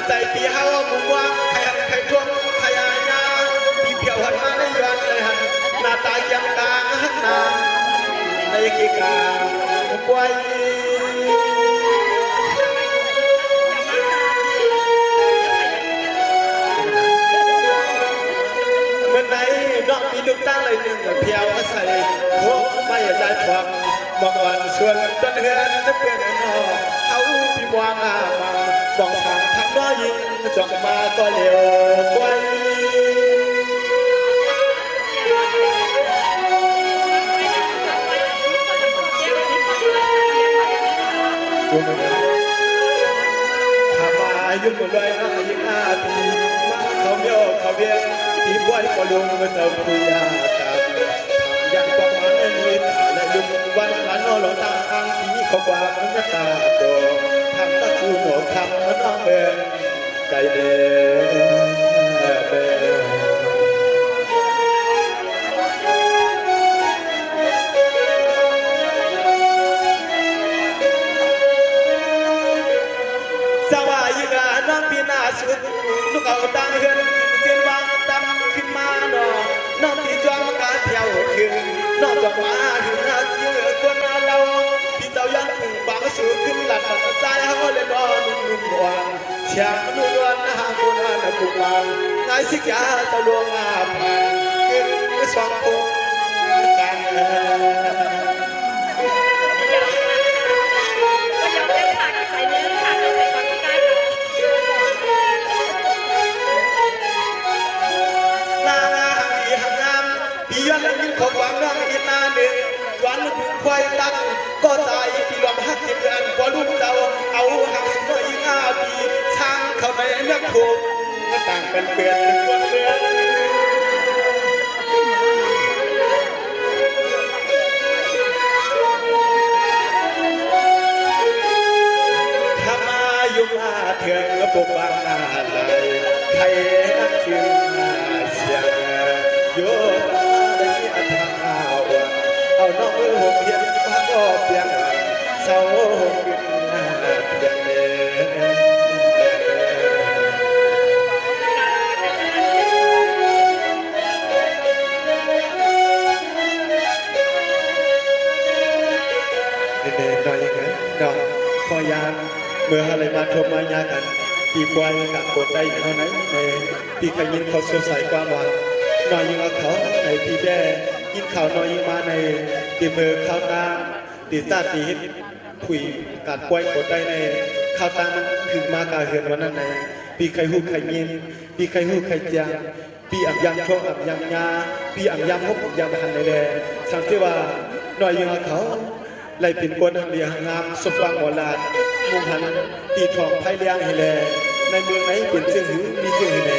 ใจปีเฮามุมว่าใครหันใครทวงใครอาญาปีเพียวหันมาในย้อนเลยหันหน้าตายังกลางหันนาในกีกาป่วยเมื่อไหนดอกมีลูกตาเลยหนึ่งเพียวใส่โอ้ไม่ได้ทวงบอกวันชวนต้นเฮือนจะเป็นนอเอาพี่วางอามาบอกสั่งทำน้อยยิงจอกมาก็เร็วกว่าจุ่มถ้ามายุ่งเลยนะยิ่งอาปีมาเขาเมียวเขาเบี้ยที่บ้านก็ลุงมาเติมคุยยากับยังประมาณนี้และลุงวันละนอหลงทางที่เขาว่ามันจะตาโตทำตะคูหนูทำมันน้องเบนใจเด้เบนสวายกาน้องปีนาสุดลูกเอาตังเฮือนเส้นวางดำขึ้นมาหนอน้องพี่จวงมันกาเที่ยวขึ้นน้องจอกมาถึงนาทีคนเราพี่เจ้ายันบางสูงขึ้นหลัดใจเขาเลยนอนนุ่มๆวันเชียงนุ่มวันหาคนนั้นกุกลางนายสิกยาเจ้าดวงอาภัยขึ้นสองคนกันย้อนยิ่งของหวังน้องอีนาหนึ่งวันพึ่งควายตั้งก็ใจปีหลอมหักเดือนพอลูกเจ้าเอาหักสุดอีก5 ปีช่างเข้าในเนื้อถูกก็ต่างกันเปลี่ยนตัวเปลี่ยนทำมายุ่งอาเถื่อนกระปุกบางอะไรใครนักจึงเสียงโยเอาน้องมือหกเพียงมาก็เพียงเศร้าขึ้นเพียงเดินหน่อยยังไงดอกพอยานเมื่ออะไรมาทบมายากันปีปลายกับปวดได้เท่านั้นในปีขยินเขาสดใสกว่าหวานหน่อยยังเอาเขาในปีแด่ยินข่าวน้อยมาในตีมือข้าวตาตีซาตีฮิตคุยการป่วยกดได้ในข้าวตามันถึงมากาเหือนวันนั้นในปีไข่หูไข่เมียนปีไข่หูไข่เจียงปีอับยำโชอับยำยาปีอับยำฮกยำหันในแดสังเกตว่าน้อยยังเขาไล่เป็นคนหันเลียงงามสฟังหมอลาดมุงหันตีทองไพ่เลี้ยงให้แลในเมืองไหนเป็นเชื่อหือมีเชื่อหือไหน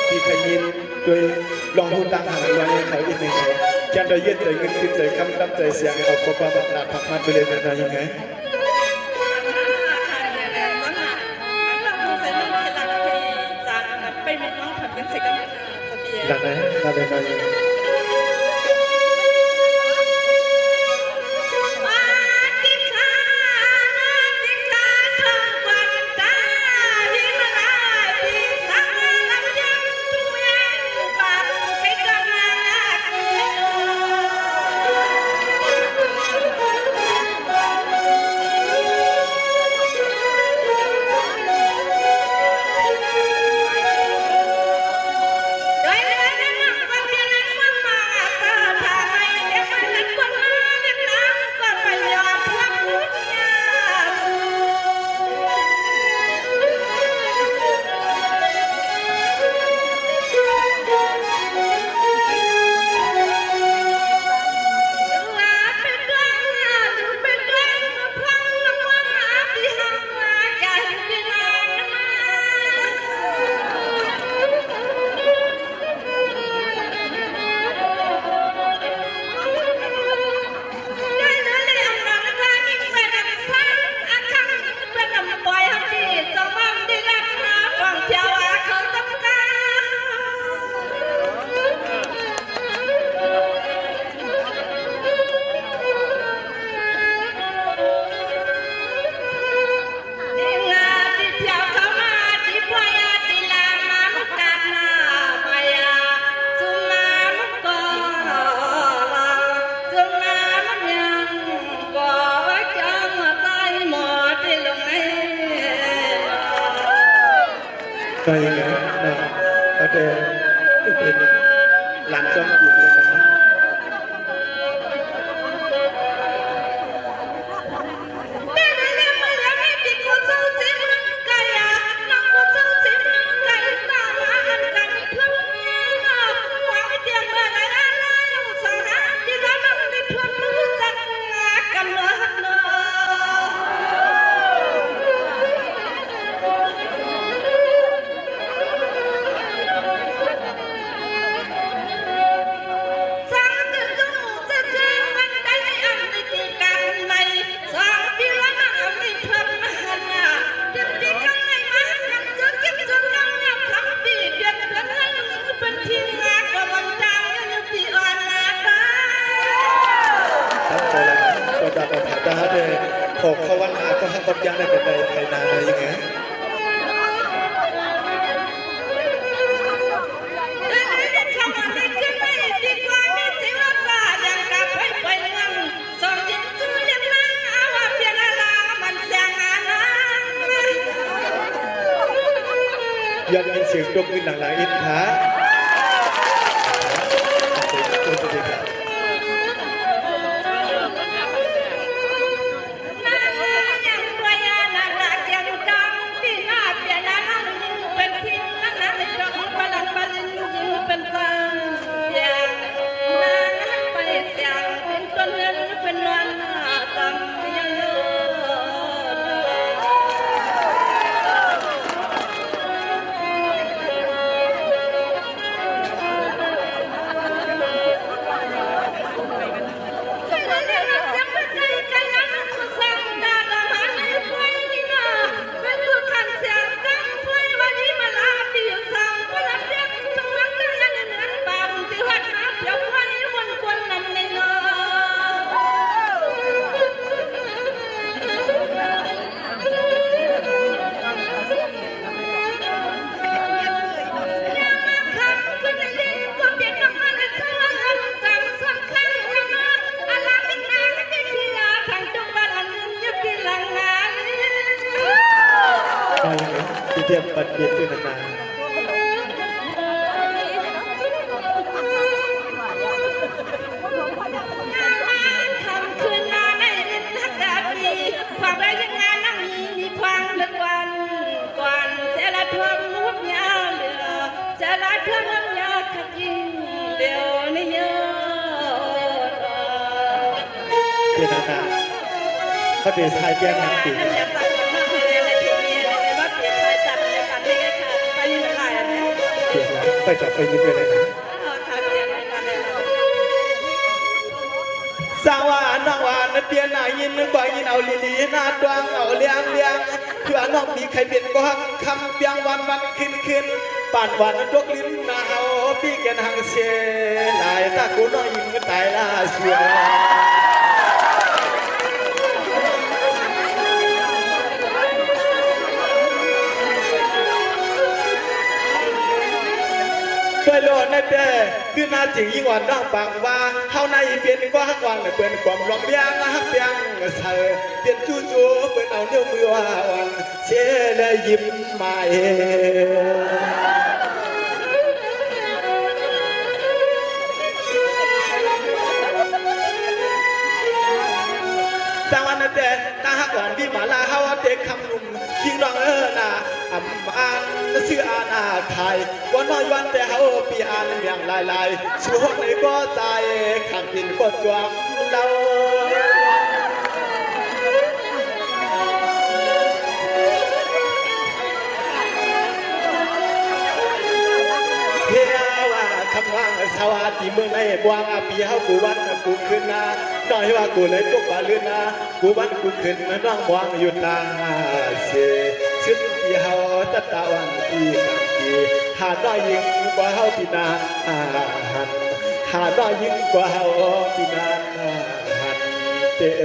ปีไข่เมียนโดยลองหูตังหันลอยเขาอีกหนึ่งยันโดยยืดใจเงินขึ้นใจคำตั้งใจเสียงเอาความบัดนาผักมันไปเลยนะยังไงหลักไหนหลักไหน ก็ยังไงนะก็เดินเป็นหลังจอมอยู่เลยนะ ขอเขาวันหาก็ให้กบยังได้เป็นใดไทยนาอะไรอย่างเงี้ยยังมีเสียงดกขึ้นหลังๆอินทาเทียบปัดเบียดขึ้นนานคำคืนนาในดินทักดาบีความไรยังงานนั่งมีความเลือกวันก่อนเสละทวมมุกยาเหลือเสละทวมน้ำยาขัดยิงเดี๋ยวนี้เยอะเทียนนาเขาเดือดชายเบี้ยงปีไปจับไปยิงเลยนะสาวน้องวานเตียนนายยินนึกว่ายินเอาลีลีนาดวงเอาเลี้ยงเพื่อน้องมีใครเป็นก็หักคำเปียงวันขึ้นป่านวันตกลิ้นนาเฮาพี่แกนหังเสียลายตากูน้อยยิงก็ตายล่าเสียด้วยโลดนั่นเด้คือนาจริงยิ่งวันน้องปังว่าเฮาในเป็นก็ฮักวันเป็นความร้องเบียงฮักเบียงเสือเป็นจู่เป็นเอาเนื้อมือว่าวันเสียเลยยิ้มมาเสังวันนั่นเด้ตาฮักวันพี่มาลาเฮาเด็กคำนุ่มยิ่งร้องน่ะอัมอันเสื้ออาณาไทยวันน้อยวันแต่เฮาปีอันอย่างลายช่วงไหนก็ใจขังกินก็จวงเราเฮียว่าคำว่างสวัสดีเมืองในบวงอาปีเฮากูวันกูขึ้นนาน้อยว่ากูเลยตกบาลืนนากูวันกูขึ้นน้องบวงอยู่ตาเสซึ่งที่เฮาจะตะวันที่กันที่หาน้อยยิ่งกว่าเฮาพี่นาหันหาน้อยยิ่งกว่าเฮาพี่นาหันเจอ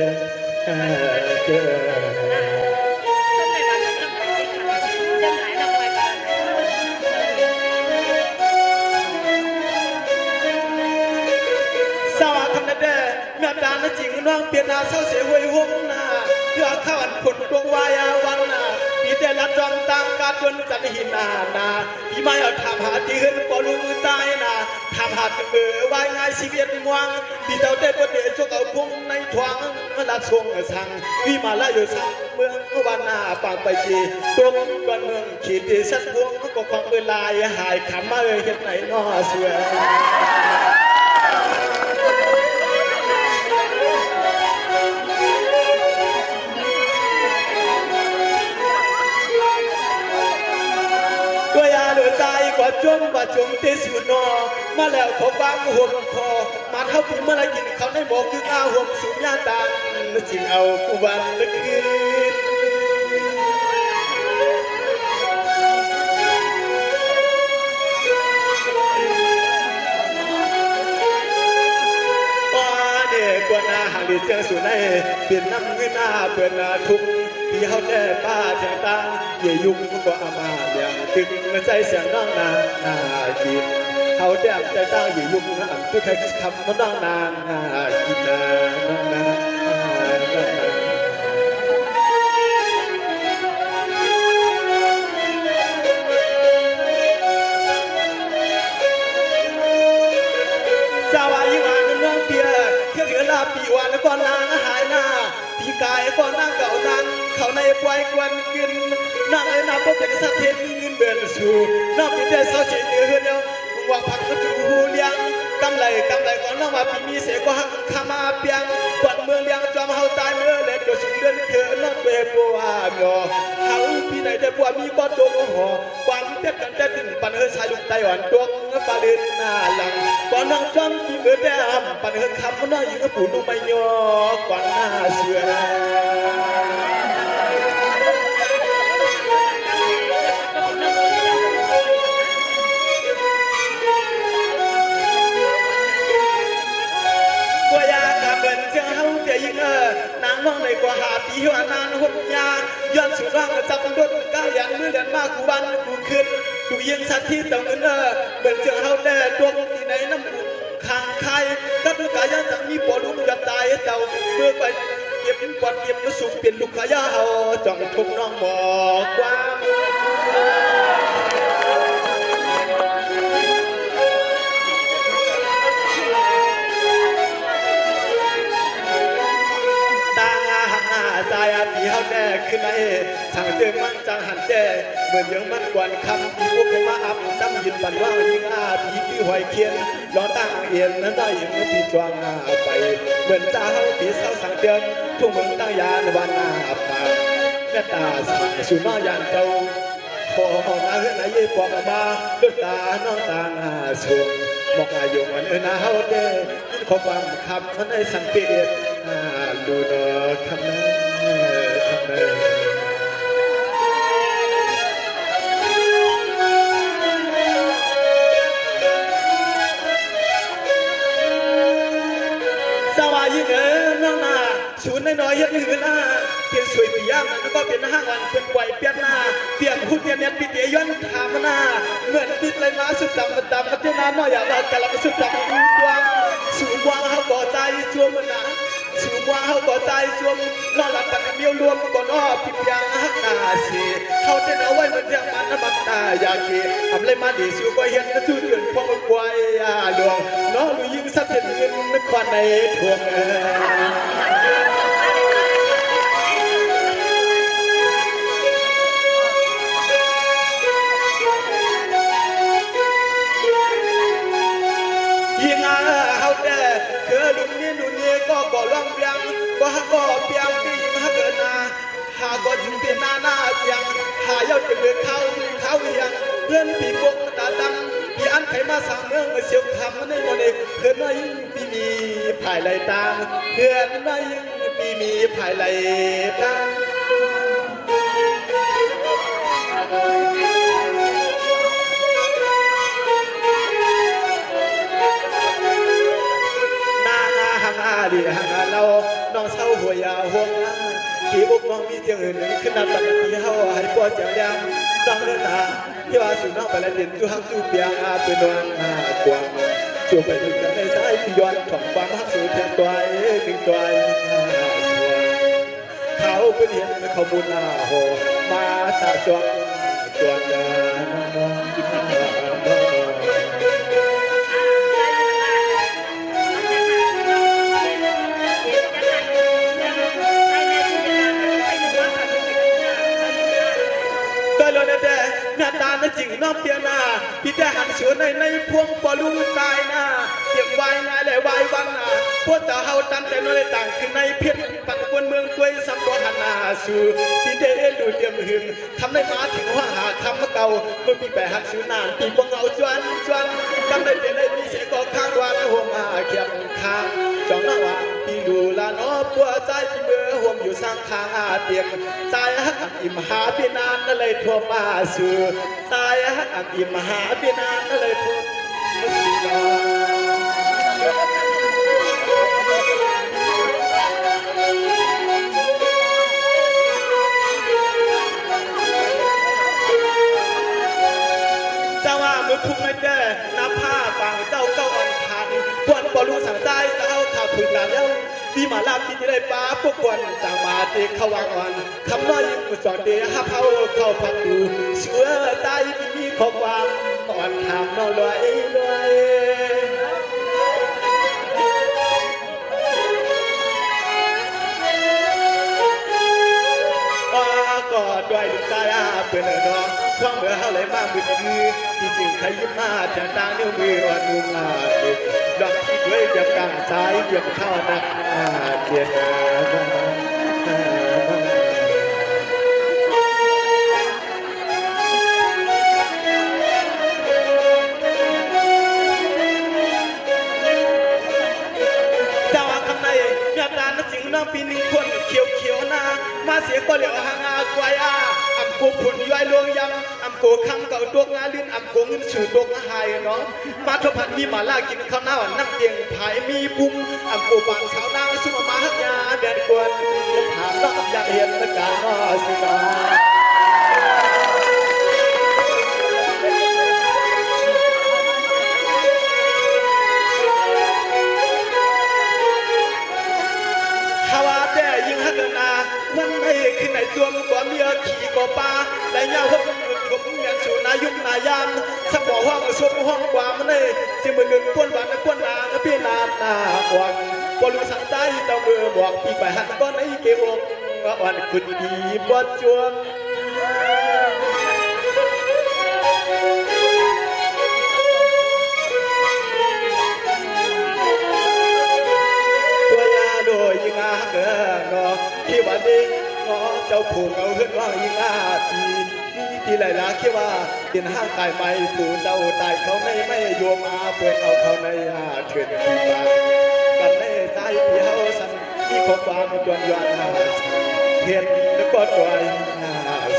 สวัสดีนะเด้อแม่ตาณจริงน้องเปลี่ยนนาเศร้าเสียหวยหงนาเพื่อข้าวันผลดวงวายาวันนาปีแต่ลัด จอมตามการดวนจันหินนาพี่ไม่เอาทำหาที่เห็นปอลุงใจนาทำหาเบื่อวายง่ายชีวิตมวงพี่เจ้าได้ประเดี๋ยวจกเอาพุ่งในทวงละทรงสังพี่มาละอยู่สังเมืองวันนาปางไปจีตรงก่อนเมืองขีดสัตว์พวงก็ความเวลาหายขำมาเห็นไหนนอเสือตัวยาเหลือใจกว่าจมว่าจมเตสุนอมาแล้วเขาฟังห่วงคอมาเท่าปีเมื่อไรกินเขาในบอกคืออาห่วงสูงยาตาจึงเอากูวันละคืนกว่านาหางดีเจอสุนัยเปลี่ยนน้ำเงินหน้าเปลี่ยนนาทุกที่เขาได้ป้าเทียงตังเยี่ยยุ่งก็อามาอย่างตึงใจเสียงน้องนานากินเขาแดมใจตั้งเยี่ยยุ่งนะอันทุกใครคำน้องนานากินนาน้องนาสวายวันน้องเปียเที่ยวเหลือลาปีวันก่อนนางหายหน้าปีกายก่อนนางเก่านางเขาในปลายกวนกินนางไอ้นาพบเป็นสัตว์เทนมีเงินเดือนสู่นอกเป็นแต่สาวเฉยเดือเดียวว่าพักก็ถูหูเลี้ยงกำไรก่อนน้องมาปีมีเสกว่าหักขามาเปียงกวนเมืองเลี้ยงจอมเฮาใจเมื่อเล็กก็สูงเดินเถื่อนนอกเว็บบัวหนอเขาปีไหนแต่บัวมีก้อนโจมหัวกวนเทียบกันแต่ถึงปันเฮสายลูกไต้หวันตัวปลาเลือนหน้าหลังก่อนน้องจอมที่เมื่อแดมปันเฮคำมันน้อยยิ่งก็ปู่นุ่มไม่ยอกวนหน้าเสือนางน้องในกว่าหาปีว่านานหดยาย้อนสุร่างจับรถก้ายันมือเดินมากกูบันกูขึ้นดูยิงสัตว์ที่เต่าเงินเหมือนเจอเฮาแน่ดวงที่ไหนน้ำข้างใครกับลูกขายาจะมีปอลุงยับตายเจ้าเมื่อไปเก็บปอดเก็บมาสูงเปลี่ยนลูกขายาเฮาจ้องทุกน้องบอกความใจปีเฮาแน่ขึ้นไอ้สั่งเจอมันจังหันแจ้เหมือนยังมันกวนคำที่พวกเคยมาอับน้ำยินปันว่ายิงผีที่หอยเคียนล้อตั้งเอียนนั้นได้ยังไม่ปีจวงไปเหมือนจ้าเฮาปีเศร้าสั่งเตือนทุ่งเมืองตั้งยานวันหน้าปากแม่ตาสุนอยานเจ้าพอหน้าเฮือนไหนยี่ปอกมาลูกตาน้องตาหน้าสูงมองอายุวันเฮาเด้ขอความคำมันได้สังเกตดูเนอคำนั้นสวายิงน้องนาศูนย์น้อยๆยัดหือหน้าเปลี่ยนสวยปีย่างแล้วก็เปลี่ยนห้างวันเป็นไหวเปลี่ยนหน้าเปลี่ยนพูดเปลี่ยนเน็ตปิดเย้อนถามหน้าเหมือนติดเลยมาสุดดำมันดำมันเจ้าน้าน้อยอยากเราแต่เราสุดดำมันดวงสูงวางเขาบ่อใจช่วงมันนะสูงว่าเขาบ่ใจช่วงนอนหลับปันเมียวรวมก่อนอ้อพิบยางหักตาสีเขาเต้นเอาไว้มันเรียกมันน้ำมันตาอยากกินทำเลยมาดีสู้ก็เห็นสู้จนพองควายดวงน้องดูยิงสัตว์เห็นเงินนครในทวงยิงเขาแต่คือลุงนี่ก็ก่อล่องเบียงก็ก่อเบียงที่ยิงฮักเกินนาหาก็จึงเป็นหน้าเจียงหาเย้าจะเดือดเขาเอียงเพื่อนปีบกตาดำพี่อันไขมาสั่งเมืองเสียวคำในโมเดลเพื่อนน้อยปีมีภายไหลตางเพื่อนน้อยปีมีภายไหลตางดีหางเราน้องเศร้าหัวยาห่วงที่บุกน้องมีเจียงอื่นขึ้นนับตักที่เฮาให้ปวดเจียงยางน้องเดินทางที่ว่าสู่น้องไปแล้วเด่นจู่หักจู่เปียงเป็นนวลกวางจู่ไปถึงกันในสายที่ย้อนของความหักสู่เพียงตัวเองตัวเขา เป็นเห็นเขาบุญอาโหมาตาจวงจวงเดิก็เลยนะเด้หน้าตาในจริงน้องเปียนาพี่แต่หันเสือในพวงปอลุงตายนาเก็บไว้ง่ายเลยไว้วันนาพวกจะเฮาตันแต่น้อยต่างคือในเพียรปักบนเมืองด้วยสัมปทานาสู่ที่เดดูเดียมหึงทำได้มาถึงว่าหาคำเก่าเมื่อปีแปดหักสือนานปีบงเอาจวนจำได้เป็นได้มีเสียงก็ข้างวันหัวมาเขียบข้างจองน้าว่าพี่ดูลาน้อปัวใจพี่เมื่อห่วมอยู่สร้างข้างเตียงใจหักอิ่มหาพี่นานนั่นเลยทั่วมาสู่ใจหักอิ่มหาพี่นานนั่นเลยทั่วเจ้าว่ามือพุ่งไม่ได้นับผ้าบางเจ้าเก้าอันพันปวนบอลูสั่งใจเจ้าข่าวพึ่งกันแล้วดีมาลาที่ได้ป้าพวกคนต่างมาเด็กเขาวางอ่อนคำน้อยยิ่งสอนเดียฮับเขาเข้าพักดูเชื่อใจมีข้อความอ่อนถามน้องลอยก็ด้วยลูกใจเพื่อนน้องความเมื่อเขาเลยมาบุญคือที่จริงใครยิ้มมาจะตานิ้วมืออ่อนนุ่มดึกดอกที่ด้วยเบียบกลางสายเบียบเข้านักเกียรน้องปีนึงคนเขียวนามาเสียก็เหลียวหางากวยอำกูผลย้อยลวงยังอำกูคำเก่าดวงงาลิ้นอำกูเงินฉืดดวงหายเนาะมาทบพันมีมาลากินข้าวหน้านั่งเตียงผายมีปุ่มอำกูบางสาวนางสุมาหักยาแดนกวนถามน้องอยากเห็นตะการน้อสิน้องวันไม่ขึ้นในจวงกว่าเมียขี่ก่อปลาแต่เงาพวกผมเมียนสู่นายุงนายามสักบ่อห้องชมห้องกว่ามันเลยจึงมือเงินป้วนหวานป้วนนาพี่นานนาอ่อนบอลูสั่งใจเจ้ามือบอกพี่ไปหันก้อนไอ้เกวงอ่อนคุณดีบอจวงตัวยาโดยยิงอาเกินที่วันนี้เจ้าผูกเอาขึ้นว่ายิงอาทีที่หลายล้าคิดว่าเดินห้างตายไม่ผูเจ้าตายเขาไม่โยมอาเปิดเอาเขาในเถื่อนที่บ้านกันในใจที่เขาสั่นมีข้อความจวนยันเห็นแล้วก็ตัว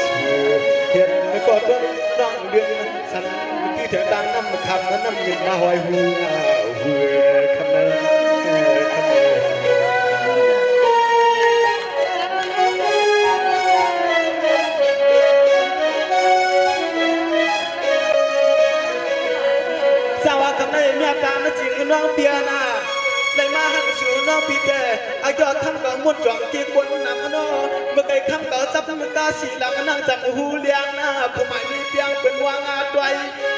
สู่เห็นแล้วก็ตัวน้องเดือนสั่นที่เถิดดังน้ำคำน้ำเงินมาหอยหูคำนั้นน้องเปียนาได้มาหันสู่น้องปีแก่อายอดคำก็มุดจวงที่บนน้ำนอเมื่อไก่คำก็ซับมือกาสีลำนั่งจับหูเลี้ยงหน้าผู้หมายมีเพียงเป็นวางอาดไว้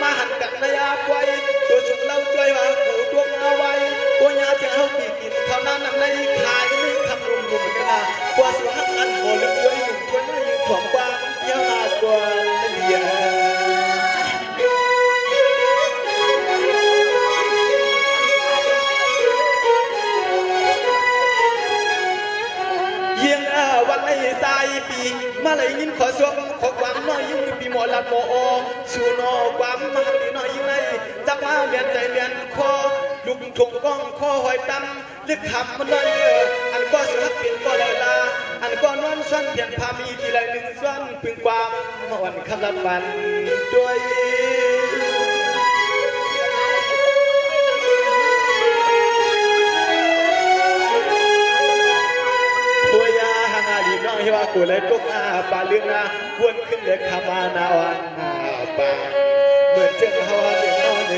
มาหันกันในอาไว้ตัวสุดเล่าช่วยว่าหูดวงเอาไว้ปัญญาจะเอาปีกินเท่านั้นนำในขายไม่คำรุมกันนะกว่าสุหักอันโหลึกไว้หนุ่มคนไม่ยืนถ่วงกว้างยาวกว่าเดียวันไอ้สายปีมาเลยยินขอสวมขอความน้อยยิ่งปีหมอลัดหมอสู่นอความมาดีน้อยยิ่งในจับมาเมียนใจเมียนคอลุกถงก้องคอหอยตั้มเลือกคำมันเลยอันก็สุหักเป็นก็เลยลาอันก็นอนซ้อนเพียงพามีทีไรหนึ่งซ้อนพึงความวันคำละวันด้วยน้องที่ว่ากูเลยตุกปลาเลืองนาวนขึ้นเลยขามานาวันปาเหมือนเจ้าฮาวาเดียนเน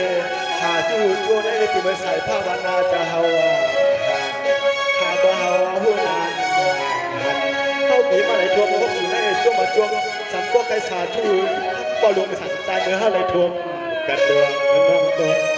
หาจูจูในที่มันใส่ผ้าวานาจะฮาวาหาบ่ฮาวหูนานเขาปี สาธุบ่ลงสันใจเมื่ออะไรทวมกันดวงน้องตัว